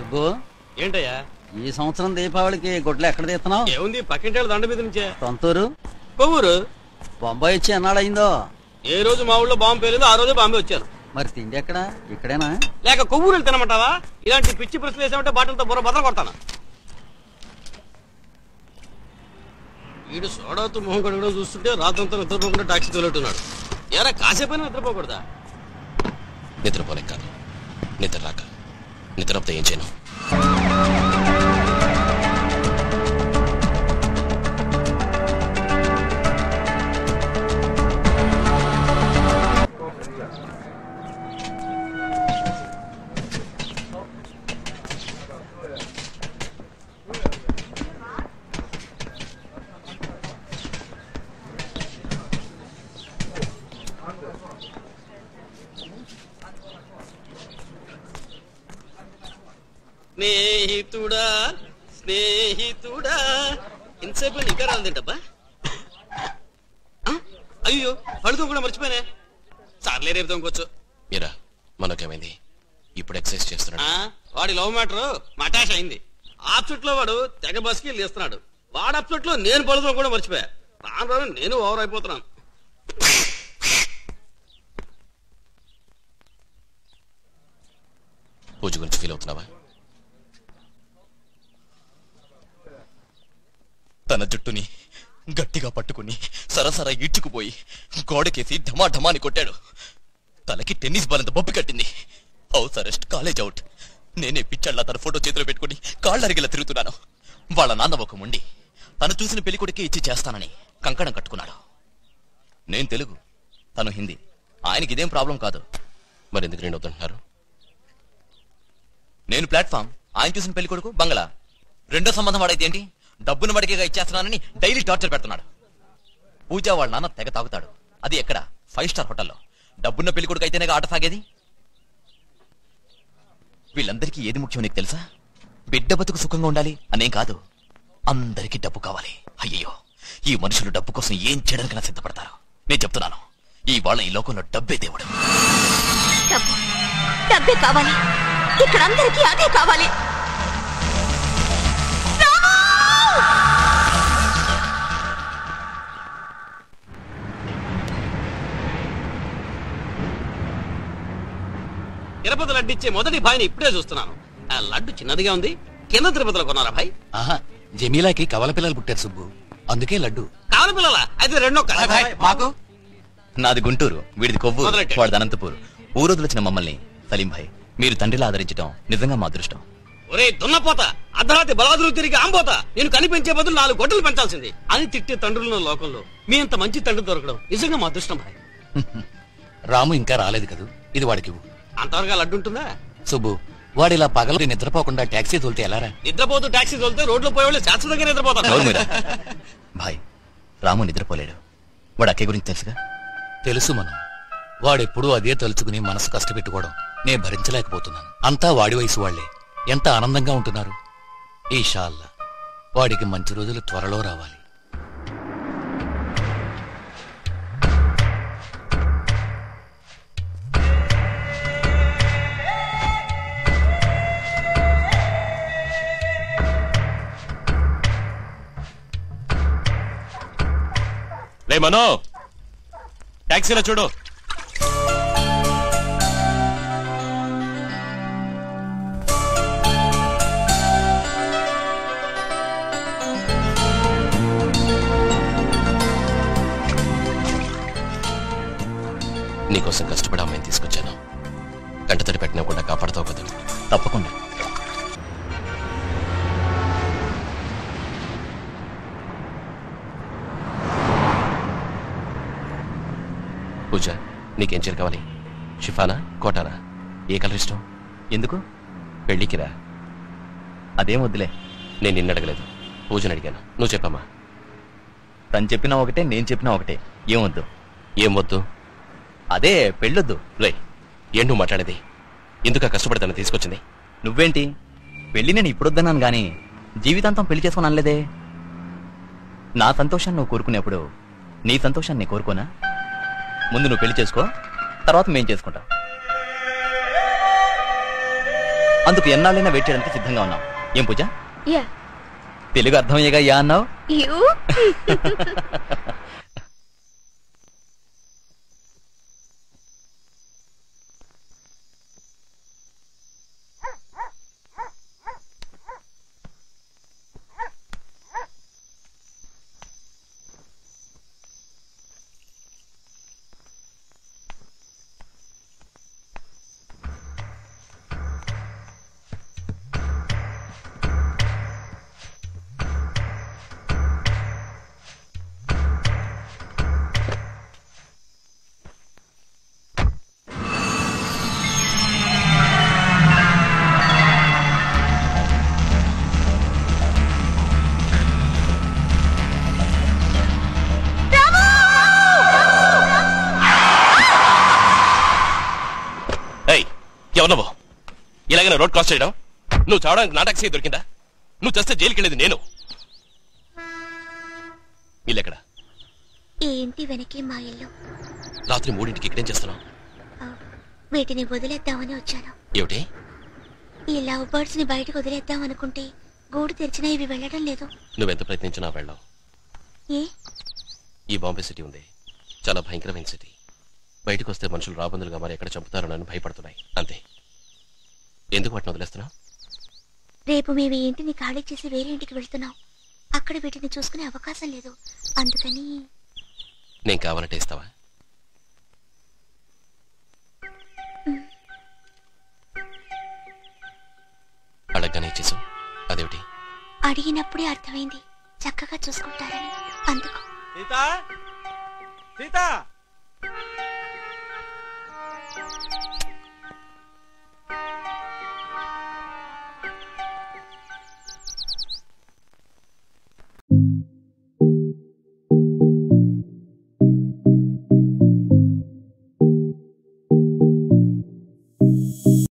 సుబ్బు ఏంటయ్యా ఈ సంవత్సరం దీపావళికి గుడ్లు ఎక్కడ తీస్తున్నావు? ఏముంది పక్కింటి దండ మీద నుంచే. సొంతూరు కొవ్వూరు. బొంబాయి వచ్చి ఎన్నాళ్ళయిందో? ఏ రోజు మా ఊళ్ళో బాంబు పేలిందో ఆ రోజే బాంబే వచ్చాను. మరి తిండి ఎక్కడ? ఇక్కడేనా లేక కొవ్వూరు తినమంటావా? ఇలాంటి పిచ్చి ప్రశ్నలు వేసామంటే బాటలతో బుర్ర బదల కొడతాను. వీడు సోడాతో మొహం కడగడం చూస్తుంటే రాత్రంతా నిద్రపోకుండా టాక్సీ తోలేట్టున్నాడు. ఎరా కాసేపైనా నిద్రపోకూడదా? నిద్రపోలేక కాదు, నిద్ర రాక. నిద్రపోతే ఏం చేయను? స్నేహితుడా స్నేహితుడా ఇంతసేపు ఇంకా రాలేదేంటబ్బా? అయ్యో పళ్ళు కూడా మర్చిపోయానే. సార్లే రేపు తోముకోవచ్చు. మీరా మనకేమైంది? ఇప్పుడు ఎక్సర్సైజ్ చేస్తున్నాడు. వాడి లవ్ మ్యాటర్ మటాష్ అయింది. ఆప్సెట్ లో వాడు తెగ బస్కి లేస్తున్నాడు. వాడు అప్సెట్ లో నేను పళ్ళు కూడా మర్చిపోయా. రాను రాను నేను ఓవర్ అయిపోతున్నాను. పూజ గురించి ఫీల్ అవుతున్నావా? తన జుట్టుని గట్టిగా పట్టుకుని సరసర ఈడ్చుకుపోయి గోడకేసి ఢమా ఢమాని కొట్టాడు. తలకి టెన్నిస్ బాల్ అంత బొప్పి కట్టింది. House arrest, college out. నేనే పిచ్చళ్ళ తన ఫోటో చేతిలో పెట్టుకుని కాళ్ళరిగిలా తిరుగుతున్నాను. వాళ్ళ నాన్న ఒక ముండి తను చూసిన పెళ్లికొడికి ఇచ్చి చేస్తానని కంకణం కట్టుకున్నాడు. నేను తెలుగు, తను హిందీ. ఆయనకి ఇదేం ప్రాబ్లం కాదు. మరెందుకు నేను వద్దంటున్నారు? నేను ప్లాట్ఫామ్, ఆయన చూసిన పెళ్లికొడుకు బంగ్లా. రెండో సంబంధం వాడైతే ఏంటి? డబ్బును మడికేగా ఇచ్చేస్తున్నానని డైలీ టార్చర్ పెడుతున్నాడు. పూజ వాళ్ళ నాన్న తెగ తాగుతాడు. అది ఎక్కడ? 5 స్టార్ హోటల్లో. డబ్బున్న పెళ్లికొడుకు అయితేనే ఆట సాగేది. వీళ్ళందరికీ ఏది ముఖ్యం నీకు తెలుసా? బిడ్డ బతుకు సుఖంగా ఉండాలి అనేం కాదు, అందరికీ డబ్బు కావాలి. అయ్యో, ఈ మనుషులు డబ్బు కోసం ఏం చేయడానికైనా సిద్ధపడతారు. నేను చెప్తున్నాను, ఈ వాళ్ళ ఈ లోకంలో డబ్బే దేవుడు. డబ్బే కావాలి, ఇక్కడ అందరికీ అదే కావాలి. తిరుపతి లడ్డు ఇచ్చే మొదటి భాయిని ఇప్పుడే చూస్తున్నాను. ఆ లడ్డు చిన్నదిగా ఉంది. కింద తిరుపతిలో కొన్నారా భాయ్? జమీలాకి కవల పిల్లలు పుట్టారు సుబ్బు, అందుకే లడ్డు. కావల పిల్లల అయితే రెండో మాకు. నాది గుంటూరు, వీడిది కొవ్వూరు, వాడిది అనంతపూర్. ఊరొదిలిచిన మమ్మల్ని సలీం భాయ్ మీరు తండ్రిలా ఆదరించడం నిజంగా మా అదృష్టం. ఒరే దున్నపోత, అర్ధరాత్రి బలాదులు తిరిగి ఆంబోత, నేను కనిపించే బదులు 4 గొడ్డలు పెంచాల్సింది అని తిట్టే తండ్రులున్న లోకంలో మీ అంత మంచి తండ్రి దొరకడం నిజంగా మా అదృష్టం భాయ్. రాము ఇంకా రాలేదు కదూ, ఇది వాడికి. అంతవరకు లడ్డు ఉంటుందా సుబ్బు? వాడిలా పగలు నిద్రపోకుండా టాక్సీ తోలితే ఎలారా? నిద్రపోతూ టాక్సీ తోలితే రోడ్లో పోయేవాళ్ళు శాశ్వతంగా నిద్రపోతారు. భాయ్, రాము నిద్రపోలేడు. వాడు అక్కే గురించి తెలుసుగా? తెలుసు మనం. వాడెప్పుడూ అదే తలుచుకుని మనసు కష్టపెట్టుకోవడం నేను భరించలేకపోతున్నాను. అంతా వాడి వయసు వాళ్లే ఎంత ఆనందంగా ఉంటున్నారు. ఈషాల్లా వాడికి మంచి రోజులు త్వరలో రావాలి. రే మనో, టాక్సీలో చూడు. నీకోసం కష్టపడి అమ్మాయిని తీసుకొచ్చాను. కంటతడి పెట్టినకుండా కాపాడుతావు కదా? తప్పకుండా. పూజ, నీకేం చీర కావాలి? షిఫానా, కోటానా? ఏ కలర్ ఇష్టం? ఎందుకు? పెళ్లికిరా. అదేం వద్దులే. నేను నిన్ను అడగలేదు, పూజను అడిగాను. నువ్వు చెప్పమ్మా. తను చెప్పినా ఒకటే, నేను చెప్పినా ఒకటే. ఏమొద్దు? ఏం వద్దు? అదే పెళ్ళొద్దు. రే, ఏం నువ్వు మాట్లాడేది? ఎందుకు కష్టపడి తను తీసుకొచ్చింది? నువ్వేంటి? పెళ్లి నేను ఇప్పుడొద్దన్నాను గాని జీవితాంతం పెళ్లి చేసుకుని అనలేదే. నా సంతోషాన్ని నువ్వు కోరుకునేప్పుడు నీ సంతోషాన్ని నేను కోరుకోనా? ముందు నువ్వు పెళ్లి చేసుకో, తర్వాత మేం చేసుకుంటాం. అందుకు ఎన్నాళ్ళైనా వెయిట్ చేయడానికి సిద్ధంగా ఉన్నాం. ఏం పూజ, యా తెలుగు అర్థమయ్యేగా యా అన్నావు? యూ ఎవరు ఇలాగైనా రోడ్ క్రాస్ చేయడం? నువ్వు చావడానికి నా టాక్సీ దొరికిందా? నువ్వు చేస్తే జైలుకి వెళ్ళేది నేను. ఇల్లెక్కడ? ఏంటి వెనకే మా ఇల్లు. రాత్రి 3ంటికి ఇక్కడేం చేస్తున్నావు? వీటిని వదిలేద్దామని వచ్చాను. ఏమిటి? ఈ లవ్ బర్డ్స్ ని బయటకు వదిలేద్దాం అనుకుంటే గూడు తెరిచినా ఇవి వెళ్ళడం లేదు. నువ్వెంత ప్రయత్నించినా వెళ్ళావు. ఏ? ఈ బాంబే సిటీ ఉంది, చాలా భయంకరమైన సిటీ. బయటకు వస్తే మనుషులు రాబందులుగా మరి ఎక్కడ చంపుతారోనని భయపడుతున్నాయి. అంతే. ఎందుకు వాటిని వదిలేస్తున్నావు? రేపు మేము ఈ ఇంటిని ఖాళీ చేసి వేరే ఇంటికి వెళ్తున్నాం. అక్కడ వీటిని చూసుకునే అవకాశం లేదు. అందుకని నేను కావాలంటే ఇస్తావా? అడగగానే ఇచ్చేసావు. అదేమిటి? అడిగినప్పుడే అర్థమైంది చక్కగా చూసుకుంటారని. అందుకు సీత